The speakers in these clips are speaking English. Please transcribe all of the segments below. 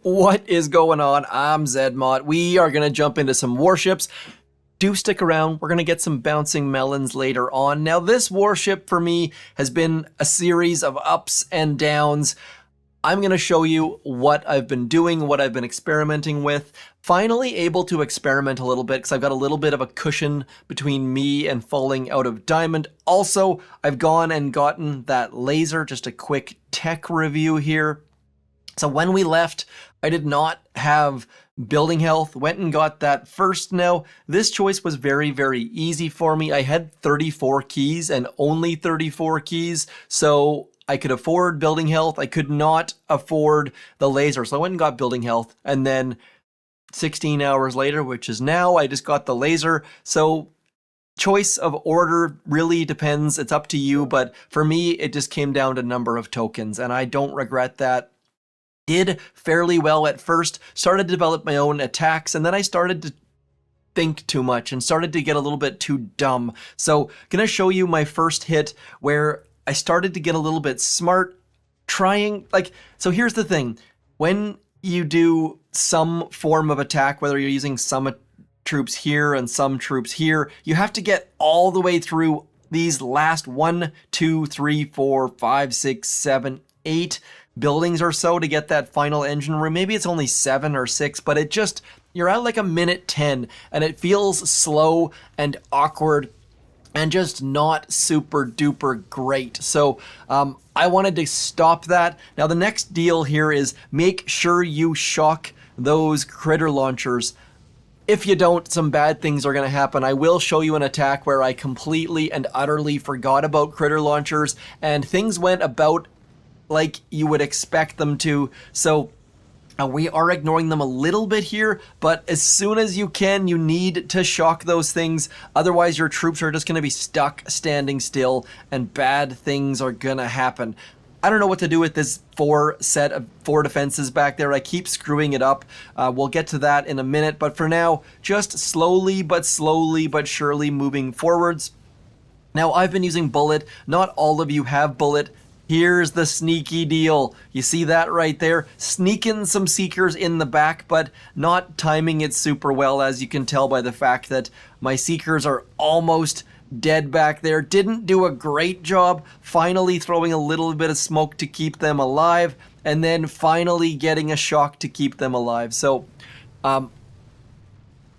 What is going on? I'm Zedmont. We are going to jump into some warships. Do stick around. We're going to get some bouncing melons later on. Now, this warship for me has been a series of ups and downs. I'm going to show you what I've been doing, what I've been experimenting with. Finally able to experiment a little bit because I've got a little bit of a cushion between me and falling out of diamond. Also, I've gone and gotten that laser. Just a quick tech review here. So when we left, I did not have building health, went and got that first. Now, this choice was very, very easy for me. I had 34 keys and only 34 keys, so I could afford building health. I could not afford the laser, so I went and got building health, and then 16 hours later, which is now, I just got the laser. So choice of order really depends. It's up to you, but for me, it just came down to number of tokens, and I don't regret that. Did fairly well at first, started to develop my own attacks, and then I started to think too much and started to get a little bit too dumb. So gonna show you my first hit where I started to get a little bit smart, so here's the thing. When you do some form of attack, whether you're using some troops here and some troops here, you have to get all the way through these last 1, 2, 3, 4, 5, 6, 7, 8 buildings or so to get that final engine room. Maybe it's only 7 or 6, but you're at like a minute 10 and it feels slow and awkward and just not super duper great. So I wanted to stop that. Now the next deal here is make sure you shock those critter launchers. If you don't, some bad things are going to happen. I will show you an attack where I completely and utterly forgot about critter launchers and things went about like you would expect them to. So we are ignoring them a little bit here, but as soon as you can, you need to shock those things. Otherwise, your troops are just going to be stuck standing still and bad things are going to happen. I don't know what to do with this set of 4 defenses back there. I keep screwing it up. We'll get to that in a minute, but for now, just slowly but surely moving forwards. Now, I've been using Bullit. Not all of you have Bullit. Here's the sneaky deal. You see that right there? Sneaking some Seekers in the back, but not timing it super well, as you can tell by the fact that my Seekers are almost dead back there. Didn't do a great job finally throwing a little bit of smoke to keep them alive, and then finally getting a shock to keep them alive. So,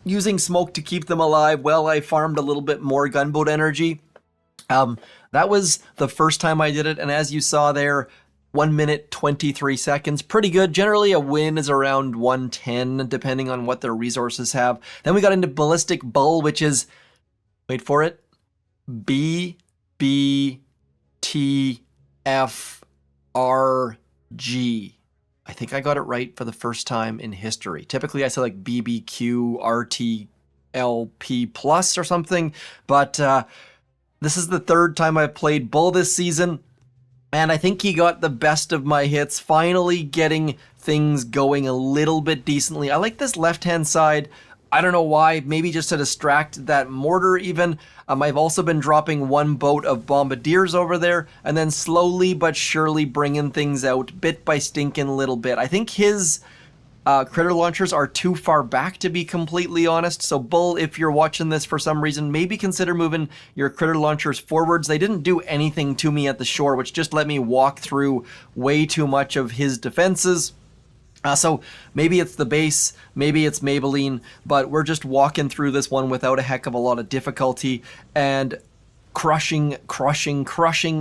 using smoke to keep them alive, well, I farmed a little bit more gunboat energy. That was the first time I did it, and as you saw there, 1 minute, 23 seconds. Pretty good. Generally, a win is around 110, depending on what their resources have. Then we got into Ballistic Bull, which is, wait for it, BBTFRG. I think I got it right for the first time in history. Typically, I say like BBQRTLP plus or something, but this is the 3rd time I've played Bull this season, and I think he got the best of my hits, finally getting things going a little bit decently. I like this left-hand side. I don't know why, maybe just to distract that mortar even. I've also been dropping 1 boat of Bombardiers over there, and then slowly but surely bringing things out bit by stinking little bit. I think his critter launchers are too far back, to be completely honest. So Bull, if you're watching this for some reason, maybe consider moving your critter launchers forwards. They didn't do anything to me at the shore, which just let me walk through way too much of his defenses. So maybe it's the base, maybe it's Maybelline, but we're just walking through this one without a heck of a lot of difficulty and crushing.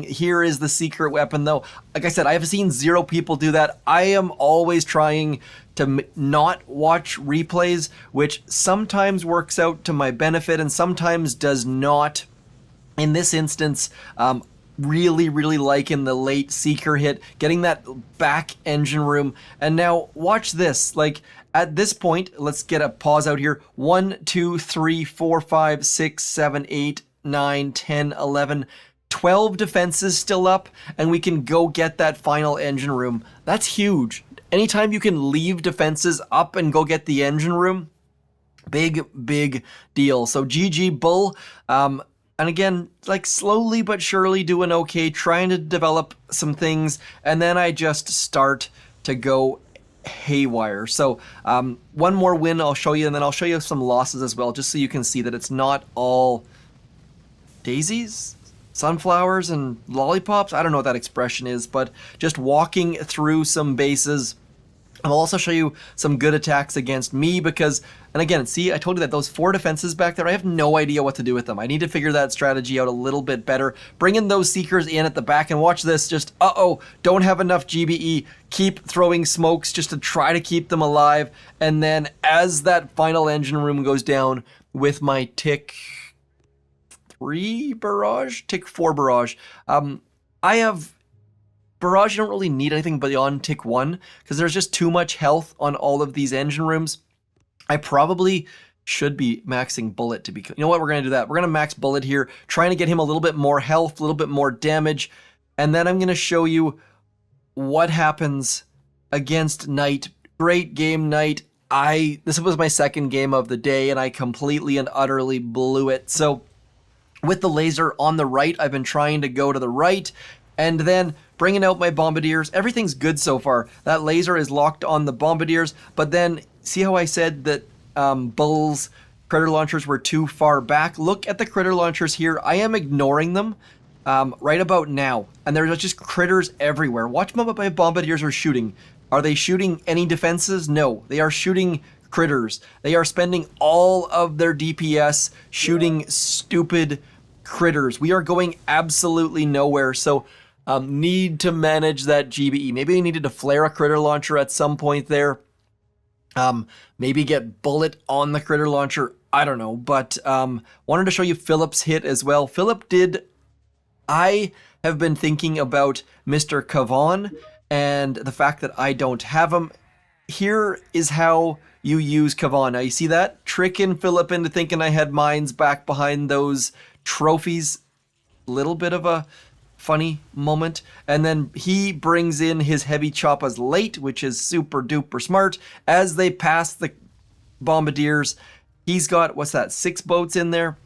Here is the secret weapon, though. Like I said, I have seen 0 people do that. I am always trying to not watch replays, which sometimes works out to my benefit and sometimes does not. In this instance, really liking the late Seeker hit, getting that back engine room. And now watch this. Like at this point, let's get a pause out here. 1, 2, 3, 4, 5, 6, 7, 8, 9, 10, 11, 12 defenses still up, and we can go get that final engine room. That's huge. Anytime you can leave defenses up and go get the engine room, big deal. So GG Bull. And again, like slowly but surely doing okay, trying to develop some things, and then I just start to go haywire. So one more win I'll show you, and then I'll show you some losses as well, just so you can see that it's not all daisies, sunflowers, and lollipops. I don't know what that expression is, but just walking through some bases. I'll also show you some good attacks against me because, and again, see, I told you that those 4 defenses back there, I have no idea what to do with them. I need to figure that strategy out a little bit better. Bring in those Seekers in at the back and watch this. Just, don't have enough GBE. Keep throwing smokes just to try to keep them alive. And then as that final engine room goes down with my Tick 3 barrage, Tick 4 barrage, I have barrage. You don't really need anything beyond Tick 1 because there's just too much health on all of these engine rooms. I probably should be maxing Bullit to be, you know what, we're going to do that. We're going to max Bullit here, trying to get him a little bit more health, a little bit more damage, and then I'm going to show you what happens against Knight. Great game, Knight. This was my second game of the day and I completely and utterly blew it. So with the laser on the right, I've been trying to go to the right, and then bringing out my Bombardiers. Everything's good so far. That laser is locked on the Bombardiers, but then see how I said that Bull's critter launchers were too far back? Look at the critter launchers here. I am ignoring them right about now, and there's just critters everywhere. Watch what my Bombardiers are shooting. Are they shooting any defenses? No, they are shooting critters. They are spending all of their DPS shooting stupid critters. We are going absolutely nowhere, so need to manage that GBE. Maybe we needed to flare a critter launcher at some point there. Maybe get Bullit on the critter launcher. I don't know, but wanted to show you Philip's hit as well. Philip did. I have been thinking about Mr. Kavan and the fact that I don't have him. Here is how you use Kavan. Now you see that? Tricking Philip into thinking I had mines back behind those trophies. Little bit of a funny moment. And then he brings in his heavy Choppas late, which is super duper smart. As they pass the Bombardiers, he's got, what's that, 6 boats in there?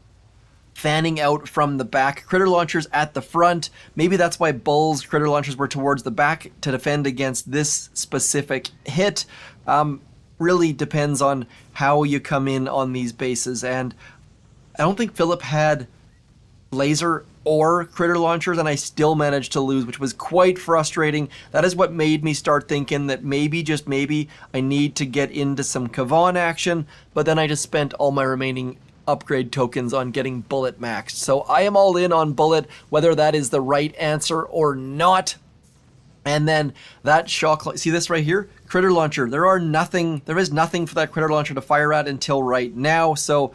Fanning out from the back. Critter launchers at the front. Maybe that's why Bull's critter launchers were towards the back to defend against this specific hit. Really depends on how you come in on these bases. And I don't think Philip had laser or critter launchers, and I still managed to lose, which was quite frustrating. That is what made me start thinking that maybe, just maybe, I need to get into some Kavan action, but then I just spent all my remaining upgrade tokens on getting Bullit maxed. So I am all in on Bullit, whether that is the right answer or not. And then that shock, see this right here? Critter launcher. There is nothing for that critter launcher to fire at until right now, so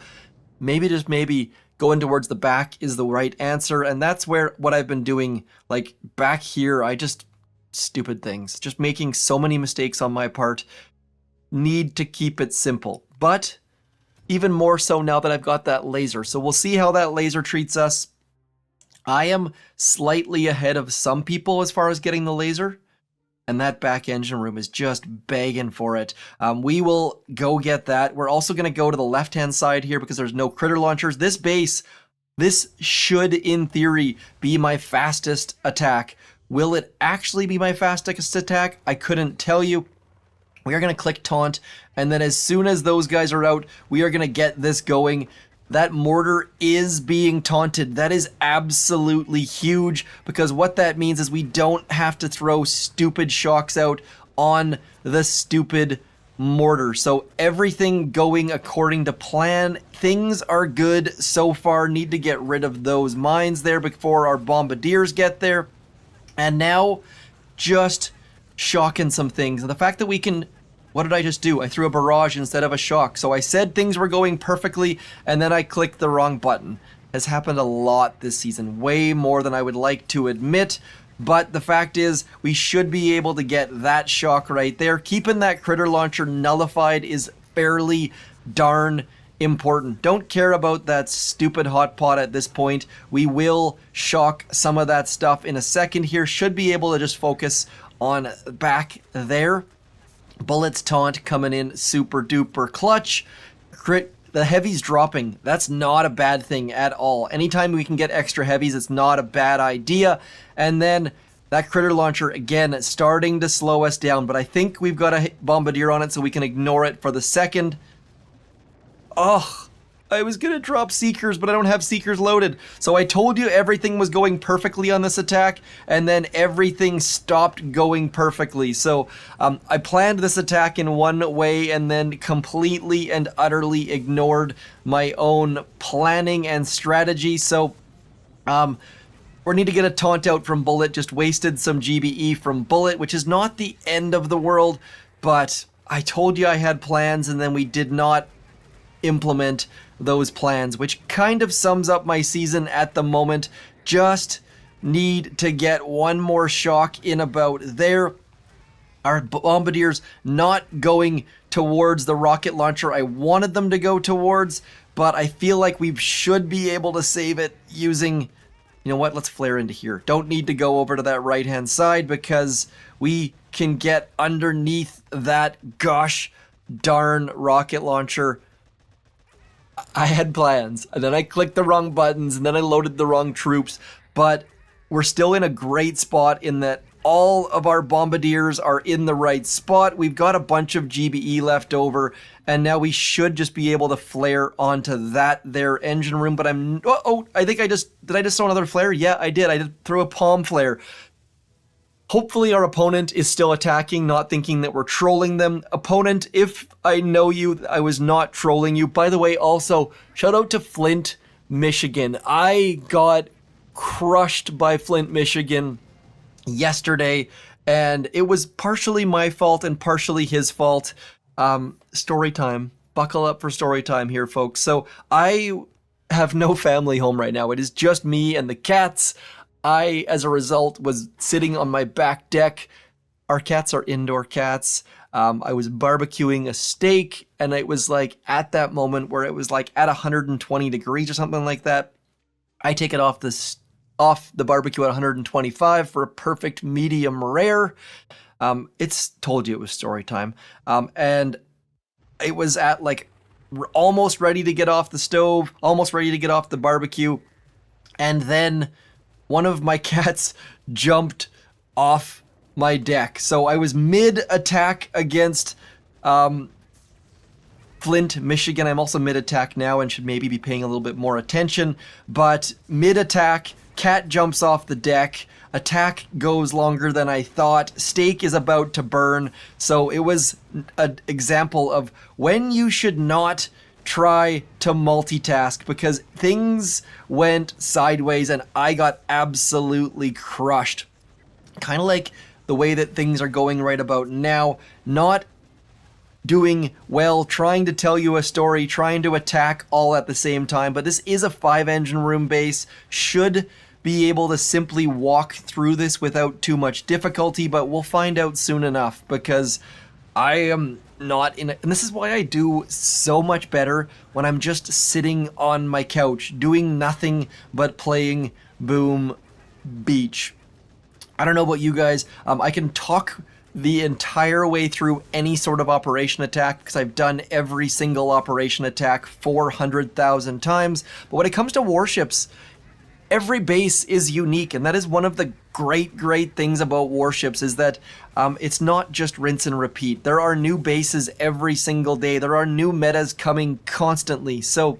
maybe, just maybe, going towards the back is the right answer, and that's where what I've been doing, like back here, stupid things, just making so many mistakes on my part. Need to keep it simple, but even more so now that I've got that laser. So we'll see how that laser treats us. I am slightly ahead of some people as far as getting the laser, and that back engine room is just begging for it. We will go get that. We're also going to go to the left-hand side here because there's no critter launchers. This base, this should, in theory, be my fastest attack. Will it actually be my fastest attack? I couldn't tell you. We are going to click taunt, and then as soon as those guys are out, we are going to get this going. That mortar is being taunted. That is absolutely huge, because what that means is we don't have to throw stupid shocks out on the stupid mortar. So everything going according to plan. Things are good so far. Need to get rid of those mines there before our Bombardiers get there. And now just shocking some things. And the fact that we can... What did I just do? I threw a barrage instead of a shock. So I said things were going perfectly, and then I clicked the wrong button. Has happened a lot this season, way more than I would like to admit. But the fact is, we should be able to get that shock right there. Keeping that critter launcher nullified is fairly darn important. Don't care about that stupid hot pot at this point. We will shock some of that stuff in a second here. Should be able to just focus on back there. Bullit's taunt coming in super duper clutch. Crit, the heavies dropping. That's not a bad thing at all. Anytime we can get extra heavies, it's not a bad idea. And then That critter launcher, again, starting to slow us down, but I think we've got a bombardier on it so we can ignore it for the second. Oh, I was gonna drop Seekers, but I don't have Seekers loaded. So I told you everything was going perfectly on this attack, and then everything stopped going perfectly. So I planned this attack in one way and then completely and utterly ignored my own planning and strategy. So we need to get a taunt out from Bullit. Just wasted some GBE from Bullit, which is not the end of the world, but I told you I had plans and then we did not implement those plans, which kind of sums up my season at the moment. Just need to get one more shock in about there. Our Bombardiers not going towards the rocket launcher I wanted them to go towards, but I feel like we should be able to save it using, you know what, let's flare into here. Don't need to go over to that right hand side because we can get underneath that gosh darn rocket launcher. I had plans, and then I clicked the wrong buttons, and then I loaded the wrong troops, but we're still in a great spot in that all of our Bombardiers are in the right spot. We've got a bunch of GBE left over, and now we should just be able to flare onto that there engine room, but I think did I just throw another flare? Yeah, I did. I did throw a palm flare. Hopefully our opponent is still attacking, not thinking that we're trolling them. Opponent, if I know you, I was not trolling you. By the way, also, shout out to Flint, Michigan. I got crushed by Flint, Michigan yesterday, and it was partially my fault and partially his fault. Story time. Buckle up for story time here, folks. So I have no family home right now. It is just me and the cats. I, as a result, was sitting on my back deck. Our cats are indoor cats. I was barbecuing a steak, and it was like at that moment where it was like at 120 degrees or something like that. I take it off the barbecue at 125 for a perfect medium rare. It's told you it was story time. And it was at like almost ready to get off the stove, almost ready to get off the barbecue, and then one of my cats jumped off my deck. So I was mid-attack against Flint, Michigan. I'm also mid-attack now and should maybe be paying a little bit more attention. But mid-attack, cat jumps off the deck. Attack goes longer than I thought. Steak is about to burn. So it was an example of when you should not try to multitask, because things went sideways and I got absolutely crushed. Kind of like the way that things are going right about now. Not doing well, trying to tell you a story, trying to attack all at the same time. But this is a 5-engine room base. Should be able to simply walk through this without too much difficulty, but we'll find out soon enough, because I am not in it, and this is why I do so much better when I'm just sitting on my couch doing nothing but playing Boom Beach. I don't know about you guys. I can talk the entire way through any sort of operation attack because I've done every single operation attack 400,000 times. But when it comes to warships, every base is unique, and that is one of the great things about warships, is that it's not just rinse and repeat. There are new bases every single day. There are new metas coming constantly. So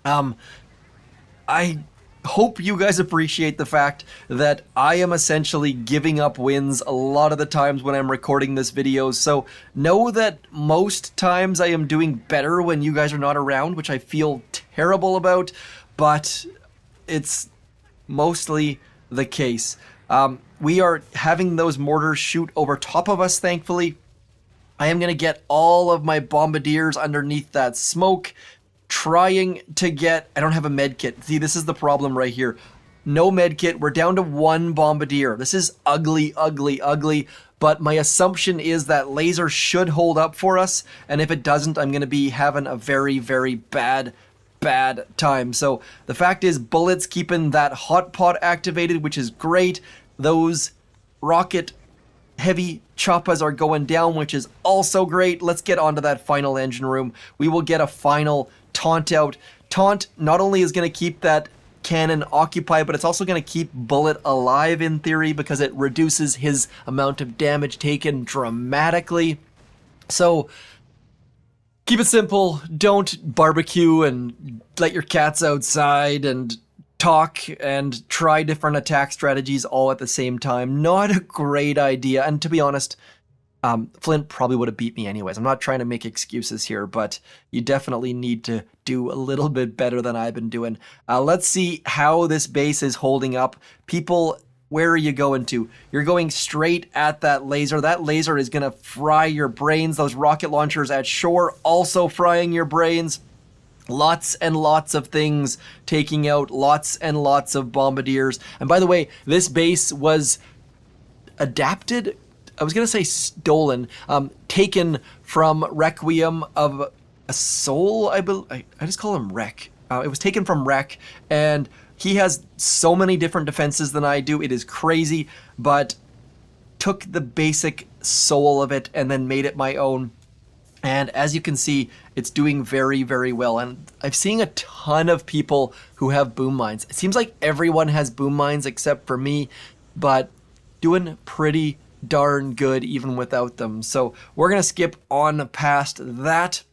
I hope you guys appreciate the fact that I am essentially giving up wins a lot of the times when I'm recording this video. So know that most times I am doing better when you guys are not around, which I feel terrible about, but it's mostly the case. We are having those mortars shoot over top of us, thankfully. I am going to get all of my Bombardiers underneath that smoke, trying to get... I don't have a med kit. See, this is the problem right here. No med kit. We're down to one Bombardier. This is ugly, but my assumption is that laser should hold up for us, and if it doesn't, I'm going to be having a very bad time. So the fact is, Bullit's keeping that hot pot activated, which is great. Those rocket heavy Choppas are going down, which is also great. Let's get onto that final engine room. We will get a final taunt out. Taunt not only is going to keep that cannon occupied, but it's also going to keep Bullit alive in theory because it reduces his amount of damage taken dramatically. So keep it simple. Don't barbecue and let your cats outside and talk and try different attack strategies all at the same time. Not a great idea. And to be honest, Flint probably would have beat me anyways. I'm not trying to make excuses here, but you definitely need to do a little bit better than I've been doing. Let's see how this base is holding up. People, where are you going to? You're going straight at that laser. That laser is going to fry your brains. Those rocket launchers at shore also frying your brains. Lots and lots of things taking out lots and lots of bombardiers. And by the way, this base was adapted, I was going to say stolen, taken from Requiem of a Soul, I just call him Rek. It was taken from Rek, and he has so many different defenses than I do. It is crazy, but took the basic soul of it and then made it my own. And as you can see, it's doing very, very well. And I've seen a ton of people who have boom mines. It seems like everyone has boom mines except for me, but doing pretty darn good even without them. So we're going to skip on past that.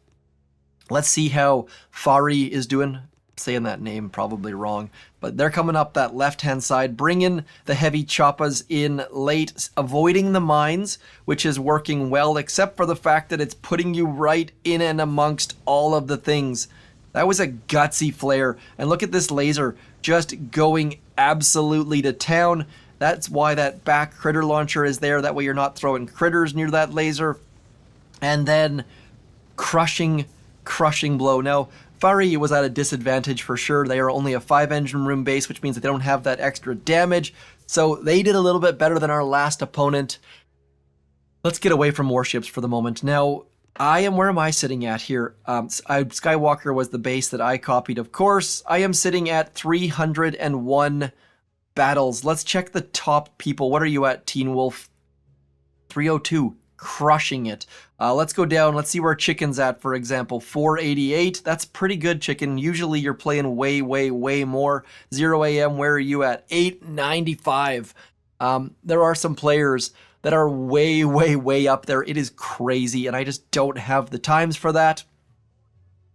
Let's see how Fari is doing. Saying that name probably wrong, but they're coming up that left-hand side, bringing the heavy Choppas in late, avoiding the mines, which is working well, except for the fact that it's putting you right in and amongst all of the things. That was a gutsy flare, and look at this laser just going absolutely to town. That's why that back critter launcher is there. That way you're not throwing critters near that laser. And then crushing blow. Now, Fari was at a disadvantage for sure. They are only a 5-engine room base, which means that they don't have that extra damage. So they did a little bit better than our last opponent. Let's get away from warships for the moment. Now, where am I sitting at here? Skywalker was the base that I copied, of course. I am sitting at 301 battles. Let's check the top people. What are you at, Teen Wolf? 302. Crushing it. Let's go down. Let's see where Chicken's at, for example. 488. That's pretty good, Chicken. Usually you're playing way, way, way more. 0 AM, where are you at? 895. There are some players that are way, way, way up there. It is crazy, and I just don't have the times for that.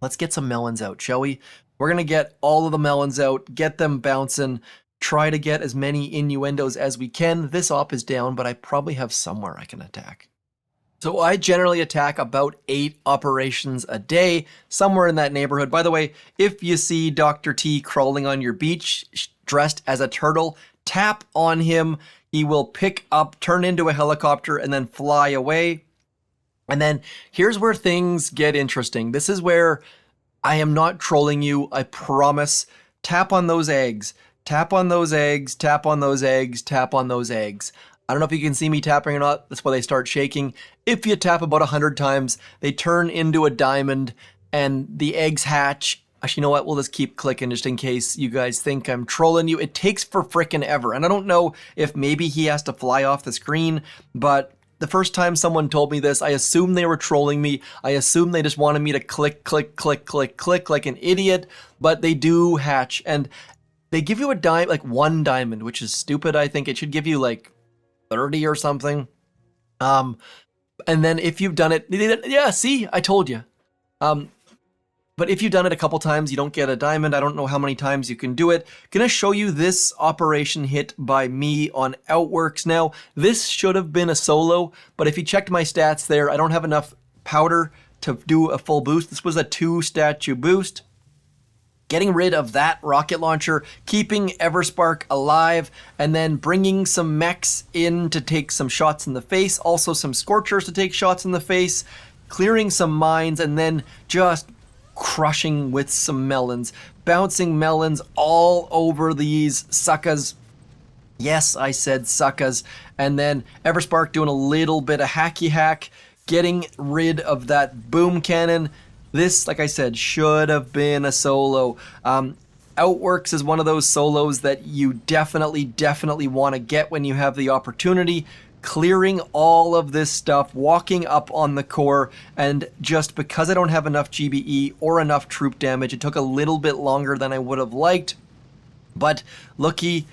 Let's get some melons out, shall we? We're going to get all of the melons out, get them bouncing, try to get as many innuendos as we can. This op is down, but I probably have somewhere I can attack. So I generally attack about 8 operations a day, somewhere in that neighborhood. By the way, if you see Dr. T crawling on your beach dressed as a turtle, tap on him. He will pick up, turn into a helicopter, and then fly away. And then here's where things get interesting. This is where I am not trolling you, I promise. Tap on those eggs. Tap on those eggs, tap on those eggs, tap on those eggs. I don't know if you can see me tapping or not. That's why they start shaking. If you tap about 100 times, they turn into a diamond and the eggs hatch. Actually, you know what? We'll just keep clicking just in case you guys think I'm trolling you. It takes for frickin' ever. And I don't know if maybe he has to fly off the screen, but the first time someone told me this, I assumed they were trolling me. I assumed they just wanted me to click, click, click, click, click like an idiot, but they do hatch. And they give you a like 1 diamond, which is stupid, I think. It should give you like 30 or something. And then if you've done it, yeah, see, I told you. But if you've done it a couple times, you don't get a diamond. I don't know how many times you can do it. Gonna show you this operation hit by me on Outworks. Now, this should have been a solo, but if you checked my stats there, I don't have enough powder to do a full boost. This was a 2-statue boost. Getting rid of that rocket launcher, keeping Everspark alive, and then bringing some mechs in to take some shots in the face, also some Scorchers to take shots in the face, clearing some mines, and then just crushing with some melons, bouncing melons all over these suckers. Yes, I said suckers. And then Everspark doing a little bit of hacky hack, getting rid of that boom cannon. This, like I said, should have been a solo. Outworks is one of those solos that you definitely want to get when you have the opportunity. Clearing all of this stuff, walking up on the core, and just because I don't have enough GBE or enough troop damage, it took a little bit longer than I would have liked. But looky,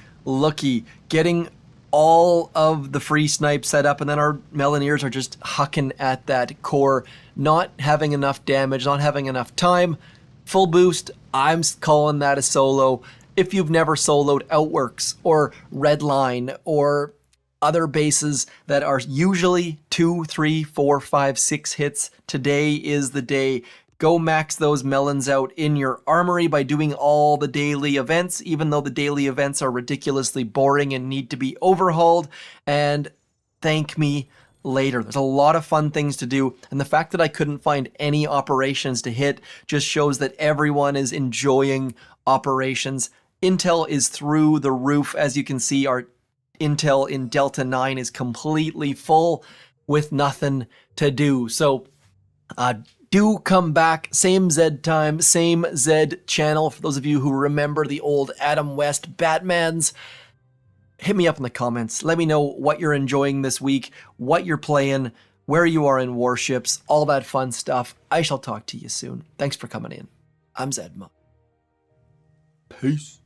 getting all of the free snipe set up, and then our Meloniers are just hucking at that core, not having enough damage, not having enough time. Full boost, I'm calling that a solo. If you've never soloed Outworks or Redline or other bases that are usually 2, 3, 4, 5, 6 hits, today is the day. Go max those melons out in your armory by doing all the daily events, even though the daily events are ridiculously boring and need to be overhauled. And thank me later. There's a lot of fun things to do, and the fact that I couldn't find any operations to hit just shows that everyone is enjoying operations. Intel is through the roof. As you can see, our Intel in Delta 9 is completely full with nothing to do. So do come back, same Z time, same Z channel. For those of you who remember the old Adam West Batmans, hit me up in the comments. Let me know what you're enjoying this week, what you're playing, where you are in Warships, all that fun stuff. I shall talk to you soon. Thanks for coming in. I'm Zedma. Peace.